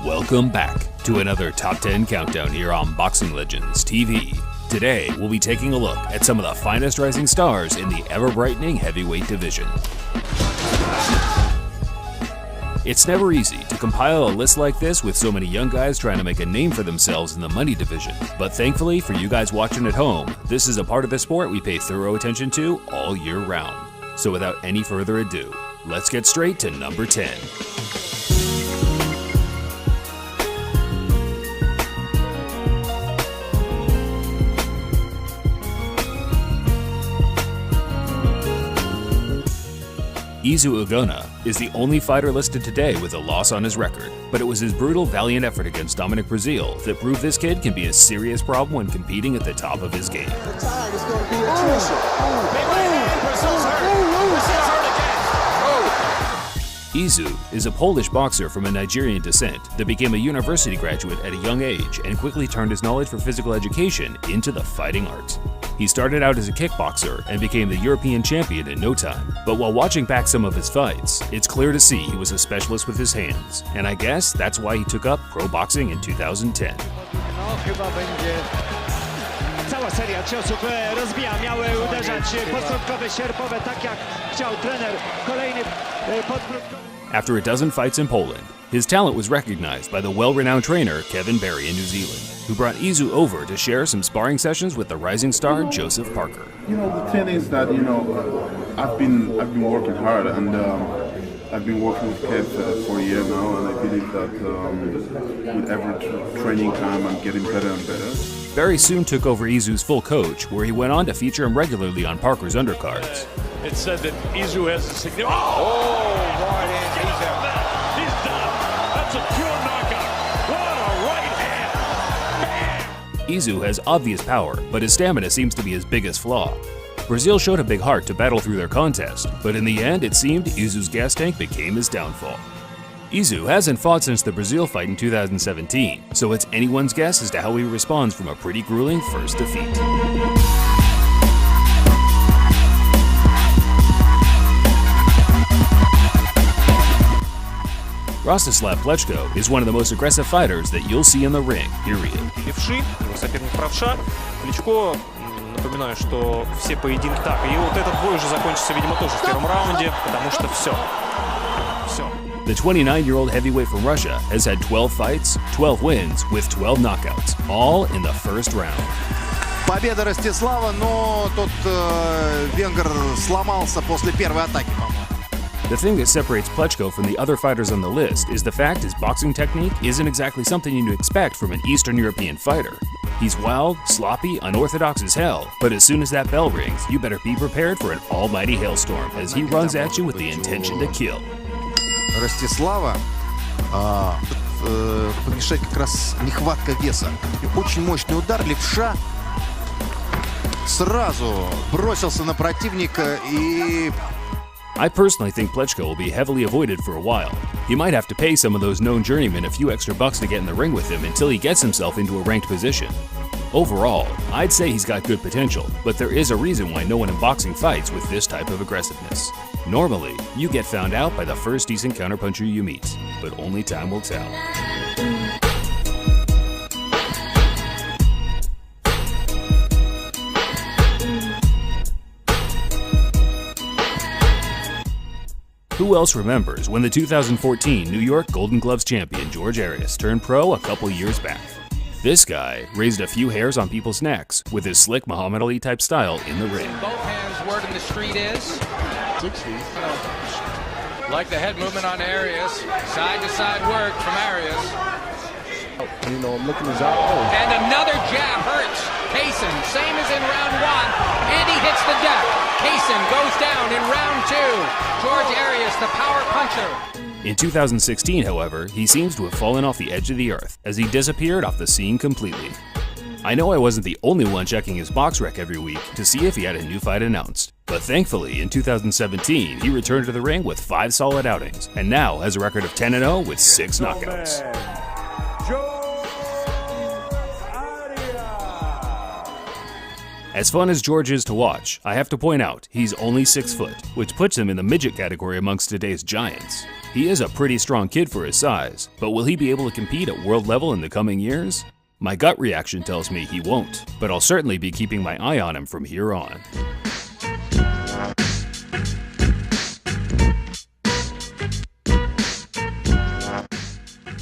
Welcome back to another Top 10 Countdown here on Boxing Legends TV. Today, we'll be taking a look at some of the finest rising stars in the ever-brightening heavyweight division. It's never easy to compile a list like this with so many young guys trying to make a name for themselves in the money division. But thankfully, for you guys watching at home, this is a part of the sport we pay thorough attention to all year round. So without any further ado, let's get straight to number 10. Izu Ugonna is the only fighter listed today with a loss on his record, but it was his brutal, valiant effort against Dominic Breazeale that proved this kid can be a serious problem when competing at the top of his game. The tide is going to be attrition. Breazeale's hurt again. Izu is a Polish boxer from a Nigerian descent that became a university graduate at a young age and quickly turned his knowledge for physical education into the fighting art. He started out as a kickboxer and became the European champion in no time, but while watching back some of his fights, it's clear to see he was a specialist with his hands, and I guess that's why he took up pro boxing in 2010. Cała seria ciosów rozbija, miały uderzać podbródkowe, sierpowe, tak jak chciał trener. Kolejny podbródkowy. After a dozen fights in Poland, his talent was recognized by the well-renowned trainer Kevin Barry in New Zealand, who brought Izu over to share some sparring sessions with the rising star Joseph Parker. You know, the thing is that, I've been working hard, and I've been working with Kev for a year now, and I believe that with every training time I'm getting better and better. Barry soon took over Izu's full coach, where he went on to feature him regularly on Parker's undercards. It said that Izu has a significant... right hand. He's done. That's a pure knockout. What a right hand. Bam! Izu has obvious power, but his stamina seems to be his biggest flaw. Breazeale showed a big heart to battle through their contest, but in the end it seemed Izu's gas tank became his downfall. Izu hasn't fought since the Breazeale fight in 2017, so it's anyone's guess as to how he responds from a pretty grueling first defeat. Rostislav Plechko is one of the most aggressive fighters that you'll see in the ring, period. Левши, соперник правша. Кличко, напоминаю, что все поединки так. И вот этот бой уже закончится, видимо, тоже в первом раунде, потому что все. The 29-year-old heavyweight from Russia has had 12 fights, 12 wins, with 12 knockouts, all in the first round. Победа Ростислава, но тот венгр сломался после первой атаки, по-моему. The thing that separates Plechko from the other fighters on the list is the fact his boxing technique isn't exactly something you'd expect from an Eastern European fighter. He's wild, sloppy, unorthodox as hell, but as soon as that bell rings, you better be prepared for an almighty hailstorm as he runs at you with the intention to kill. Ростислава помешает как раз нехватка веса. Очень мощный удар, левша сразу бросился на противника и... I personally think Plechko will be heavily avoided for a while. He might have to pay some of those known journeymen a few extra bucks to get in the ring with him until he gets himself into a ranked position. Overall, I'd say he's got good potential, but there is a reason why no one in boxing fights with this type of aggressiveness. Normally, you get found out by the first decent counterpuncher you meet, but only time will tell. Who else remembers when the 2014 New York Golden Gloves champion George Arias turned pro a couple years back? This guy raised a few hairs on people's necks with his slick Muhammad Ali type style in the ring. Both hands, word in the street is 60. Like the head movement on Arias, side to side work from Arias. Looking his eye. And another jab hurts Kaysen, same as in round one, and he hits the deck. Kaysen goes down in round two. George Arias, the power puncher. In 2016, however, he seems to have fallen off the edge of the earth as he disappeared off the scene completely. I know I wasn't the only one checking his BoxRec every week to see if he had a new fight announced, but thankfully in 2017 he returned to the ring with 5 solid outings and now has a record of 10-0 with 6 knockouts. As fun as George is to watch, I have to point out he's only 6 foot, which puts him in the midget category amongst today's giants. He is a pretty strong kid for his size, but will he be able to compete at world level in the coming years? My gut reaction tells me he won't, but I'll certainly be keeping my eye on him from here on.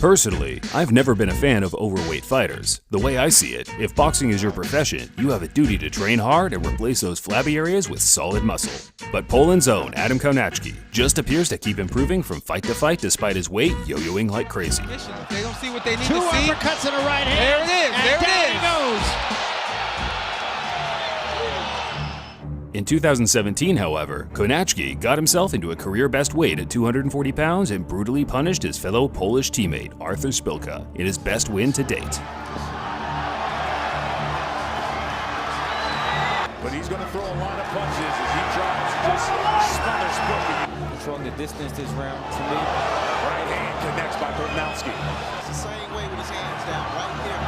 Personally, I've never been a fan of overweight fighters. The way I see it, if boxing is your profession, you have a duty to train hard and replace those flabby areas with solid muscle. But Poland's own Adam Kownacki just appears to keep improving from fight to fight despite his weight yo-yoing like crazy. They don't see what they need Two to see. uppercuts and a right hand. There it is. And There down it he is. goes. In 2017, however, Kownacki got himself into a career-best weight at 240 pounds and brutally punished his fellow Polish teammate, Artur Szpilka, in his best win to date. But he's going to throw a lot of punches as he tries to just smother Szpilka. Controlling the distance this round to me. Right hand connects by Kownacki. It's the same way with his hands down right here.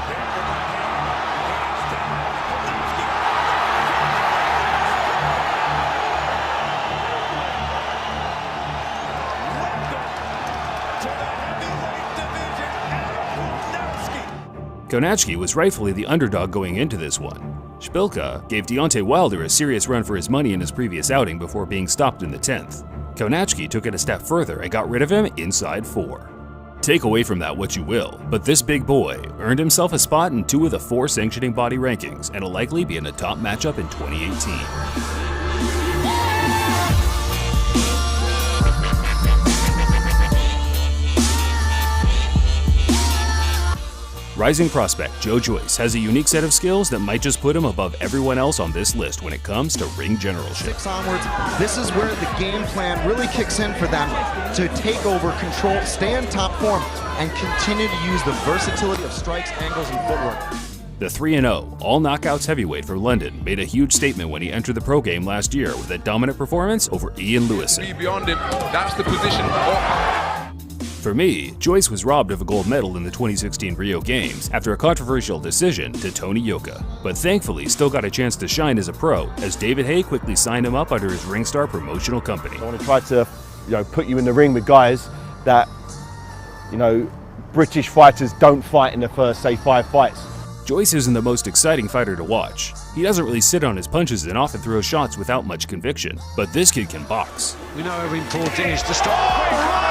Kownacki was rightfully the underdog going into this one. Szpilka gave Deontay Wilder a serious run for his money in his previous outing before being stopped in the 10th. Kownacki took it a step further and got rid of him inside 4. Take away from that what you will, but this big boy earned himself a spot in 2 of the 4 sanctioning body rankings and will likely be in a top matchup in 2018. Rising prospect Joe Joyce has a unique set of skills that might just put him above everyone else on this list when it comes to ring generalship. 6 onwards, this is where the game plan really kicks in for them to take over, control, stay in top form, and continue to use the versatility of strikes, angles, and footwork. The 3-0, all knockouts heavyweight from London made a huge statement when he entered the pro game last year with a dominant performance over Ian Lewison. Beyond him, that's the position. For me, Joyce was robbed of a gold medal in the 2016 Rio Games after a controversial decision to Tony Yoka, but thankfully still got a chance to shine as a pro as David Haye quickly signed him up under his Ringstar promotional company. I want to try to, put you in the ring with guys that, British fighters don't fight in the first, say, 5 fights. Joyce isn't the most exciting fighter to watch. He doesn't really sit on his punches and often throws shots without much conviction, but this kid can box. We know how important it is to stop.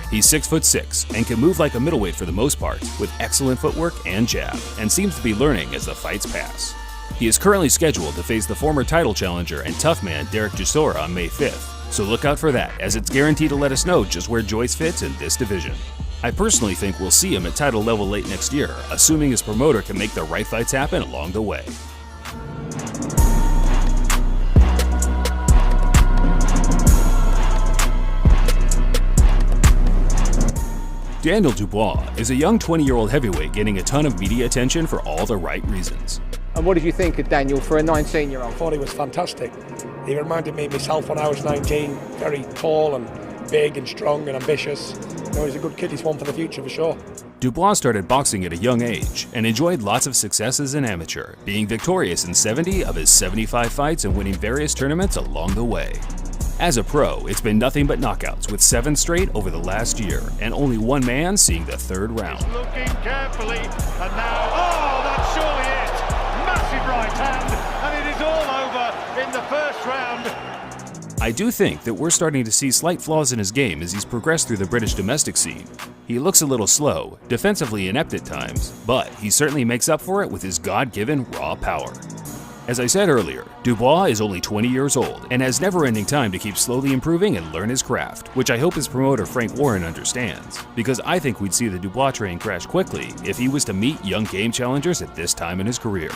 He's 6'6" and can move like a middleweight for the most part, with excellent footwork and jab, and seems to be learning as the fights pass. He is currently scheduled to face the former title challenger and tough man Derek Chisora on May 5th, so look out for that, as it's guaranteed to let us know just where Joyce fits in this division. I personally think we'll see him at title level late next year, assuming his promoter can make the right fights happen along the way. Daniel Dubois is a young 20-year-old heavyweight getting a ton of media attention for all the right reasons. And what did you think of Daniel for a 19-year-old? I thought he was fantastic. He reminded me of myself when I was 19, very tall and big and strong and ambitious. He's a good kid, he's one for the future for sure. Dubois started boxing at a young age and enjoyed lots of success as an amateur, being victorious in 70 of his 75 fights and winning various tournaments along the way. As a pro, it's been nothing but knockouts with 7 straight over the last year, and only one man seeing the 3rd round. Looking carefully, and now, that's surely it! Massive right hand, and it is all over in the first round. I do think that we're starting to see slight flaws in his game as he's progressed through the British domestic scene. He looks a little slow, defensively inept at times, but he certainly makes up for it with his God-given raw power. As I said earlier, Dubois is only 20 years old and has never-ending time to keep slowly improving and learn his craft, which I hope his promoter Frank Warren understands, because I think we'd see the Dubois train crash quickly if he was to meet young game challengers at this time in his career.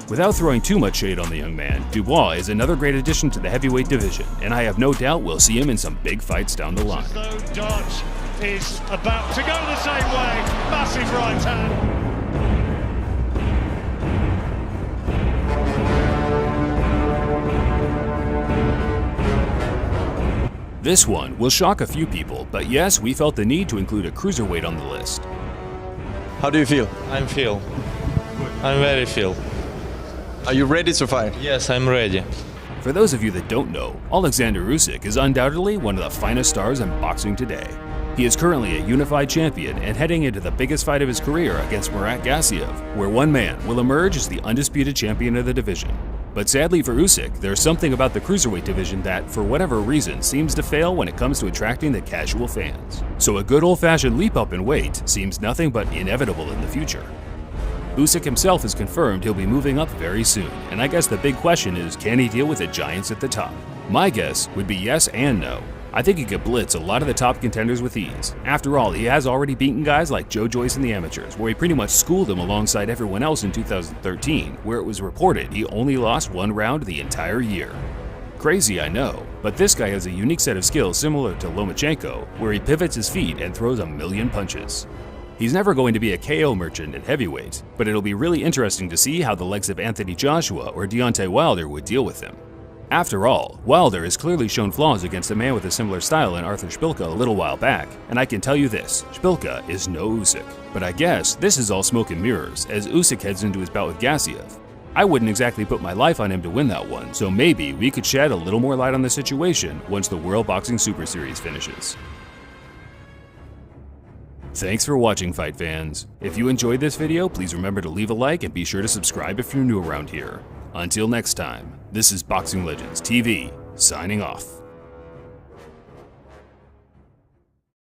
Without throwing too much shade on the young man, Dubois is another great addition to the heavyweight division, and I have no doubt we'll see him in some big fights down the line. Though Dodge is about to go the same way, massive right hand. This one will shock a few people, but yes, we felt the need to include a cruiserweight on the list. How do you feel? I'm very feel. Are you ready to fight? Yes, I'm ready. For For those of you that don't know, Alexander Usyk is undoubtedly one of the finest stars in boxing today. He is currently a unified champion and heading into the biggest fight of his career against Murat Gassiev, where one man will emerge as the undisputed champion of the division. But sadly for Usyk, there's something about the cruiserweight division that, for whatever reason, seems to fail when it comes to attracting the casual fans. So a good old-fashioned leap up in weight seems nothing but inevitable in the future. Usyk himself has confirmed he'll be moving up very soon, and I guess the big question is, can he deal with the giants at the top? My guess would be yes and no. I think he could blitz a lot of the top contenders with ease. After all, he has already beaten guys like Joe Joyce in the amateurs, where he pretty much schooled them alongside everyone else in 2013, where it was reported he only lost one round the entire year. Crazy, I know, but this guy has a unique set of skills similar to Lomachenko, where he pivots his feet and throws a million punches. He's never going to be a KO merchant at heavyweight, but it'll be really interesting to see how the likes of Anthony Joshua or Deontay Wilder would deal with him. After all, Wilder has clearly shown flaws against a man with a similar style in Arthur Szpilka a little while back, and I can tell you this, Szpilka is no Usyk. But I guess this is all smoke and mirrors as Usyk heads into his bout with Gassiev. I wouldn't exactly put my life on him to win that one, so maybe we could shed a little more light on the situation once the World Boxing Super Series finishes. Thanks for watching, fight fans. If you enjoyed this video, please remember to leave a like and be sure to subscribe if you're new around here. Until next time, this is Boxing Legends TV, signing off.